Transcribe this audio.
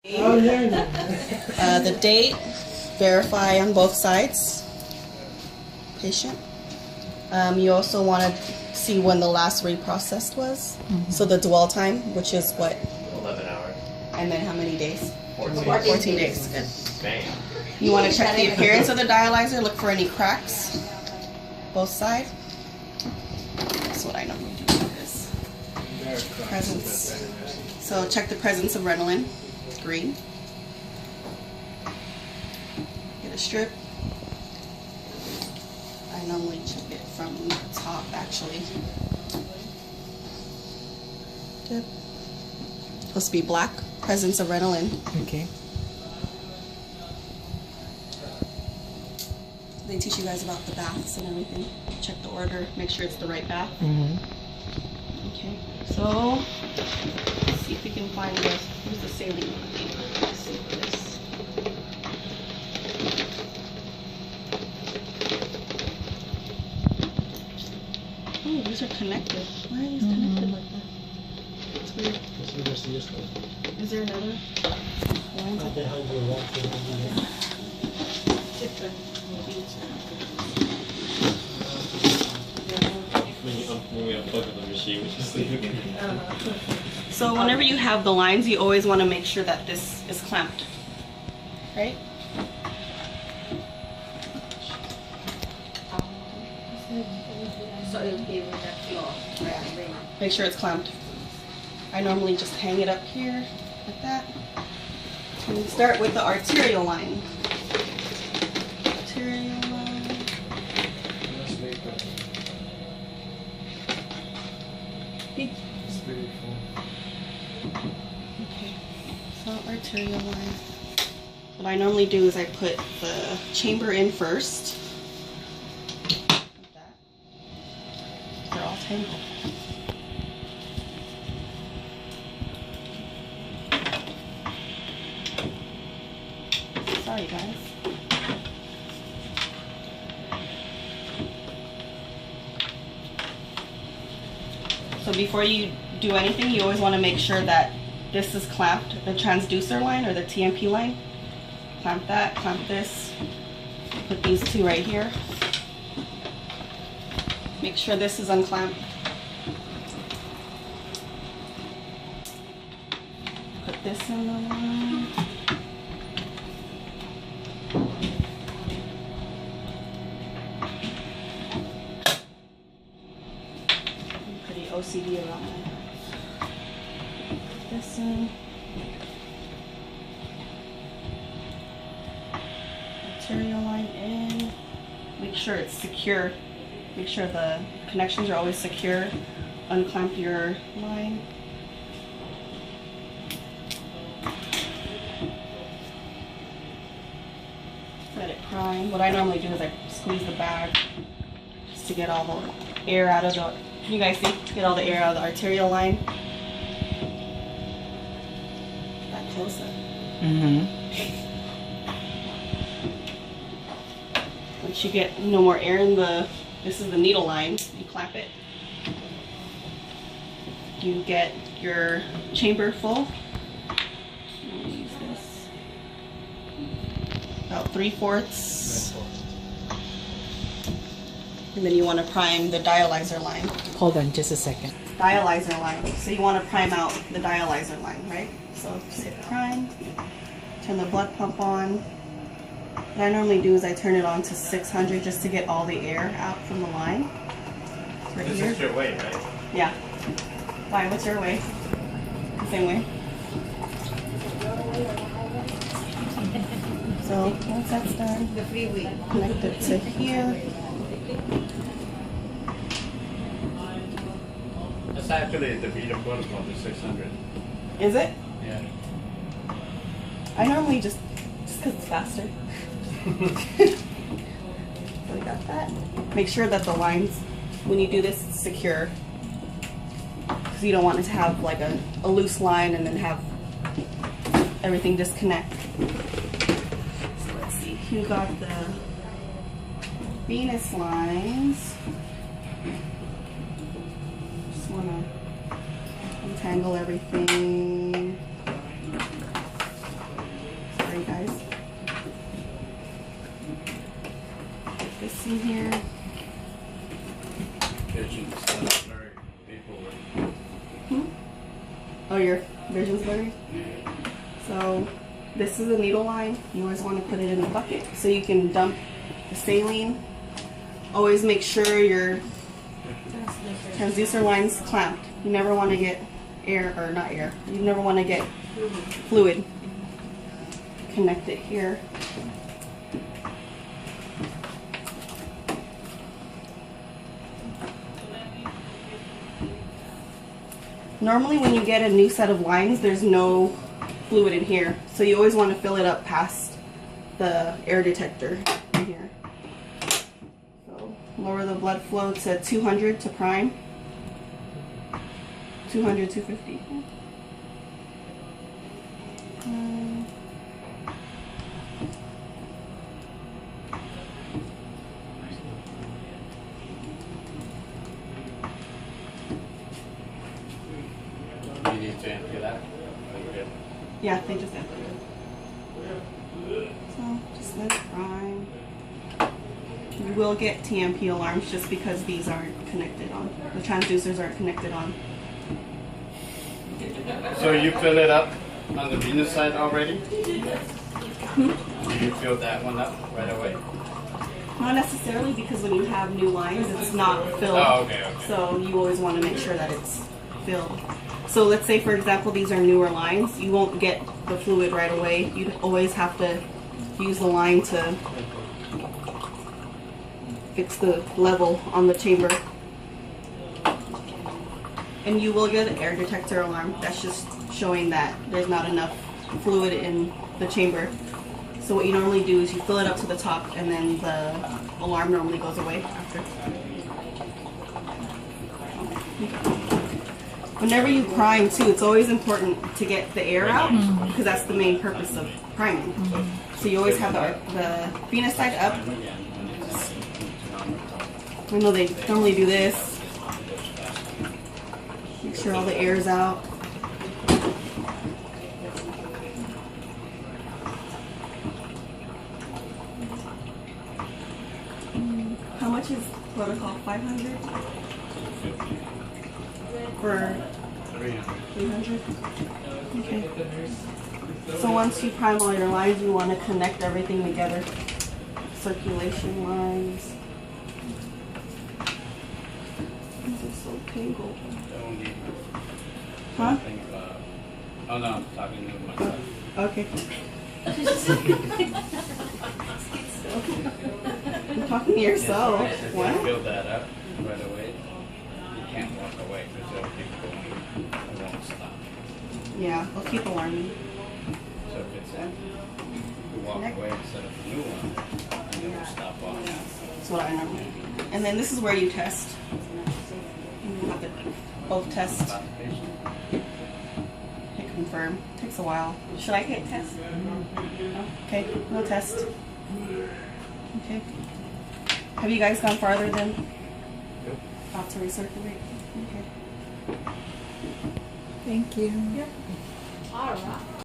The date, verify on both sides, patient. You also want to see when the last reprocessed was. So the dwell time, which is what? 11 hours. And then how many days? 14 days. Good. Bam. You want to check the appearance of the dialyzer, look for any cracks, both sides. That's what I normally do with this. Presence. So check the presence of Renalin, green. Get a strip. I normally check it from the top actually. Dip. Supposed to be black, presence of Renalin. Okay. They teach you guys about the baths and everything. Check the order, make sure it's the right bath. Okay, so let's see if we can find this. Here's the saline one. Let's see this. Oh, these are connected. Why are these connected like that? It's weird. Is there another line? So whenever you have the lines, you always want to make sure that this is clamped, right? Make sure it's clamped. I normally just hang it up here like that. And we start with the arterial line. Arterial line. Okay, so arterial line. What I normally do is I put the chamber in first. Like that. They're all tangled. Sorry guys. So before you do anything, you always want to make sure that this is clamped, the transducer line or the TMP line. Clamp that, clamp this. Put these two right here. Make sure this is unclamped. Put this in the line. OCD around that. This in. Arterial line in. Make sure it's secure. Make sure the connections are always secure. Unclamp your line. Let it prime. What I normally do is I squeeze the bag just to get all the air out of the. Can you guys see? Get all the air out of the arterial line. That close up. Once you get no more air in the, this is the needle line, you clamp it. You get your chamber full. I'm gonna use this. About 3/4. And then you want to prime the dialyzer line. Hold on just a second. Dialyzer line. So you want to prime out the dialyzer line, right? So just hit prime, turn the blood pump on. What I normally do is I turn it on to 600 just to get all the air out from the line. Right this here. is your way, right? Yeah. Why? What's your way? The same way. So once that's done, connect it to here. That's actually the Vita protocol, the 600. Is it? Yeah. I normally just because it's faster. So we got that. Make sure that the lines, when you do this, it's secure. Because you don't want it to have like a loose line and then have everything disconnect. So let's see. You got the venous lines. Just want to untangle everything. in here. Vision's blurry. People were. Oh, your vision's blurry? So this is a needle line. You always want to put it in a bucket so you can dump the saline. Always make sure your transducer line's clamped. You never want to get air, or not air, you never want to get fluid. Connect it here. Normally when you get a new set of lines, there's no fluid in here. So you always want to fill it up past the air detector in here. So lower the blood flow to 200 to prime. 200, 250. You need to empty that. Are you good? Yeah, they just emptied it. So just let it prime. You will get TMP alarms just because these aren't connected on. The transducers aren't connected on. So you fill it up on the venous side already? You fill that one up right away? Not necessarily, because when you have new lines, it's not filled. Oh, okay. So you always want to make sure that it's filled. So let's say, for example, these are newer lines. You won't get the fluid right away. You'd always have to use the line to fix the level on the chamber. And you will get an air detector alarm. That's just showing that there's not enough fluid in the chamber. So what you normally do is you fill it up to the top, and then the alarm normally goes away after. Whenever you prime too, it's always important to get the air out, because that's the main purpose of priming. So you always have the venous side up. I know they normally do this. Make sure all the air is out. How much is protocol? 500? For 300? Okay. So once you prime all your lines, you want to connect everything together. Circulation lines. This is so tangled. Huh? Oh no, I'm talking to myself. Okay. You're talking to yourself. If you What? fill that up right away, you can't walk away because it'll keep going. It won't stop. Yeah, we'll keep alarming. So if it's empty, you walk away instead of a new one, and it will stop walking. That's what I normally do. And then this is where you test. You have to both test. Stop the patient. Hit confirm. Takes a while. Should I hit test? No? Okay, no test. Okay. Have you guys gone farther than about to recirculate? Okay. Thank you. Yep. All right.